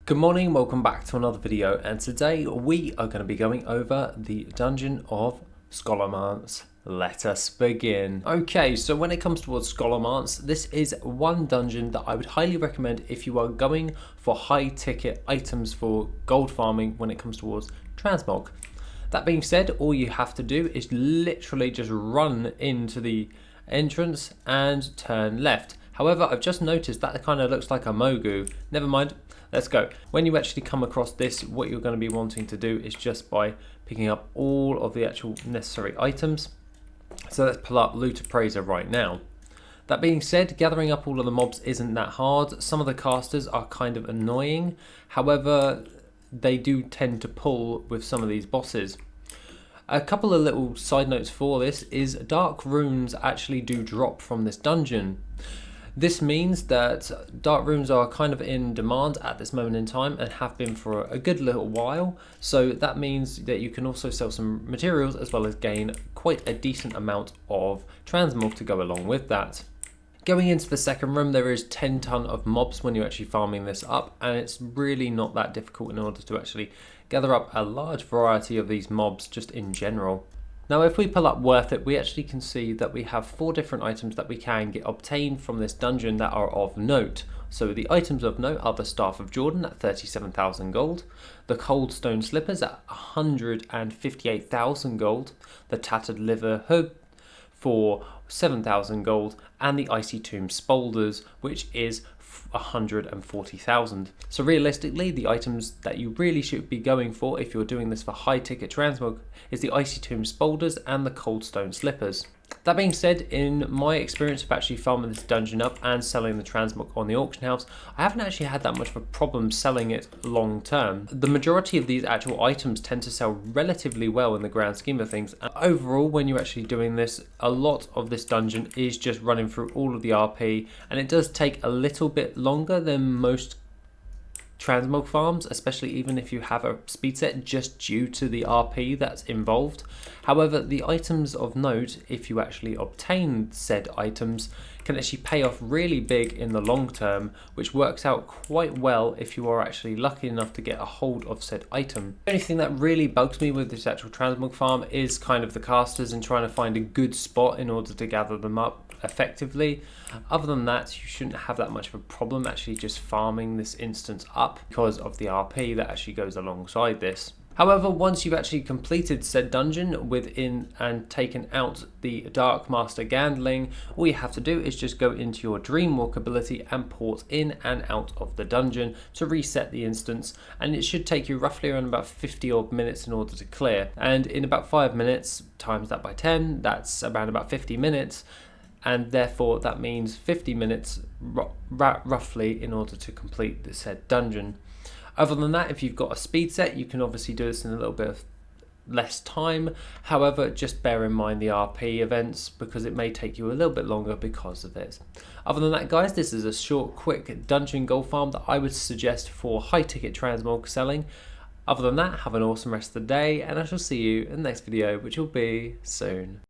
Good morning, welcome back to another video, and today we are going to be going over the Dungeon of 𝐆𝐀𝐌𝐄. Let us begin. Okay, so when it comes towards 𝐆𝐀𝐌𝐄, this is one dungeon that I would highly recommend if you are going for high ticket items for gold farming when it comes towards transmog. That being said, all you have to do is literally just run into the entrance and turn left. However, I've just noticed that it kind of looks like a Mogu. Never mind. Let's go. When you actually come across this, what you're going to be wanting to do is just by picking up all of the actual necessary items. So let's pull up Loot Appraiser right now. That being said, gathering up all of the mobs isn't that hard. Some of the casters are kind of annoying. However, they do tend to pull with some of these bosses. A couple of little side notes for this is dark runes actually do drop from this dungeon. This means that dark runes are kind of in demand at this moment in time and have been for a good little while. So that means that you can also sell some materials as well as gain quite a decent amount of transmog to go along with that. Going into the second room, there is 10 ton of mobs when you're actually farming this up, and it's really not that difficult in order to actually gather up a large variety of these mobs just in general. Now if we pull up Worth It, we actually can see that we have 4 different items that we can get obtained from this dungeon that are of note. So the items of note are the Staff of Jordan at 37,000 gold, the Cold Stone Slippers at 158,000 gold, the Tattered Liver Hood for 7,000 gold, and the Icy Tomb Spolders, which is 140,000. So realistically, the items that you really should be going for if you're doing this for high ticket transmog is the Icy Tomb Spolders and the Cold Stone Slippers. That being said, in my experience of actually farming this dungeon up and selling the transmog on the auction house, I haven't actually had that much of a problem selling it long term. The majority of these actual items tend to sell relatively well in the grand scheme of things. And overall, when you're actually doing this, a lot of this dungeon is just running through all of the RP, and it does take a little bit longer than most transmog farms, especially even if you have a speed set, just due to the RP that's involved. However, the items of note, if you actually obtain said items, can actually pay off really big in the long term, which works out quite well if you are actually lucky enough to get a hold of said item. The only thing that really bugs me with this actual transmog farm is kind of the casters and trying to find a good spot in order to gather them up effectively. Other than that, you shouldn't have that much of a problem actually just farming this instance up because of the RP that actually goes alongside this. However, once you've actually completed said dungeon within and taken out the Dark Master Gandling, all you have to do is just go into your Dreamwalk ability and port in and out of the dungeon to reset the instance, and it should take you roughly around about 50 odd minutes in order to clear. And in about 5 minutes, times that by 10, that's around about 50 minutes. And therefore that means 50 minutes roughly in order to complete the said dungeon. Other than that, if you've got a speed set, you can obviously do this in a little bit of less time. However, just bear in mind the RP events because it may take you a little bit longer because of it. Other than that, guys, this is a short, quick dungeon gold farm that I would suggest for high ticket transmog selling. Other than that, have an awesome rest of the day, and I shall see you in the next video, which will be soon.